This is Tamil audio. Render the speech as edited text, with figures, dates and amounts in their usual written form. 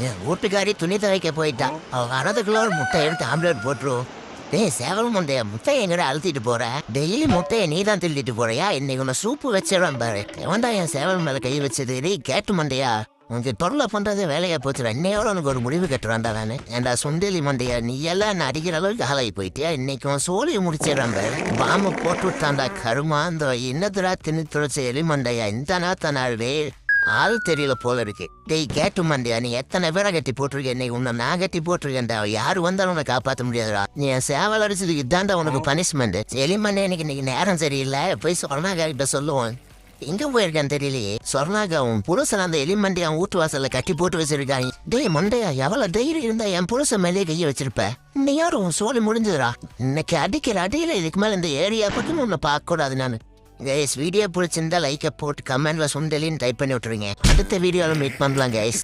என் வீட்டுக்காரி துணி துவைக்க போயிட்டா. அவ வரதுக்குள்ள ஒரு முட்டை எடுத்து ஆம்லேட் போட்டுரும். டேய் சேவல் முட்டைய முட்டையை எங்கடா அழுத்திட்டு போற? டெய்லி முட்டையை நீ தான் திருடிட்டு போறியா? இன்னைக்கு உன்னை சூப்பு வச்சிடறேன் பாரு. எவன்டா என் சேவல் மேல கை வச்சது? டேய் கேட்டு மண்டையா, உனக்கு தொல்லை பண்றதே வேலையா போச்சுடா. இன்னையோட உனக்கு ஒரு முடிவு கட்டுறான்டா நானு. ஏன்டா சுண்டலி மண்டையா, நீ எல்லாம் என்ன அடிக்கிற அளவுக்கு ஆளாகி போயிட்டியா? இன்னைக்கு உன் சோழியை முடிச்சிடறேன் பாரு. பாம்பு போட்டு விட்டான்டா கருமா. இந்த இன்னத்துடா தின்னு துளைச்ச எலி மண்டையா, இந்த நாத்த நாடு ஆள் தெரியல போல இருக்கு. டேய் கேட்டு மண்டியா, நீ எத்தனை பேரை கட்டி போட்டிருக்க? இன்னைக்கு உன்னை நான் கட்டி போட்டிருக்கேன்டா. யாரு வந்தாலும் உன்னை காப்பாற்ற முடியாதுடா. நீ என் சேவல் அடிச்சதுக்கு இதான்டா உனக்கு பனிஷ்மெண்ட். எலிமண்டே எனக்கு இன்னைக்கு நேரம் சரியில்லை, போய் சொர்ணாக்கா கிட்ட சொல்லுவோம். எங்க போயிருக்கான்னு தெரியலையே. சொர்ணாக்கா உன் புருஷன் அந்த எலிமண்டி அவன் வீட்டு வாசல்ல கட்டி போட்டு வச்சிருக்காங்க. டேய் மண்டையா, எவ்வளவு தைரியம் இருந்தா என் புருஷன் மேலே கையை வச்சிருப்ப? இன்னையாரும் உன் சோழி முடிஞ்சதுடா. இன்னைக்கு அடிக்கிற அடியில இதுக்கு மேல இந்த ஏரியா பக்கம் உன்னை பார்க்க கூடாது. நான் கைஸ் வீடியோ பிடிச்சிருந்தா லைக்கை போட்டு கமெண்ட்ல சுண்டலின்னு டைப் பண்ணி விட்டுருங்க. அடுத்த வீடியோவில் மீட் பண்ணலாம் கைஸ்.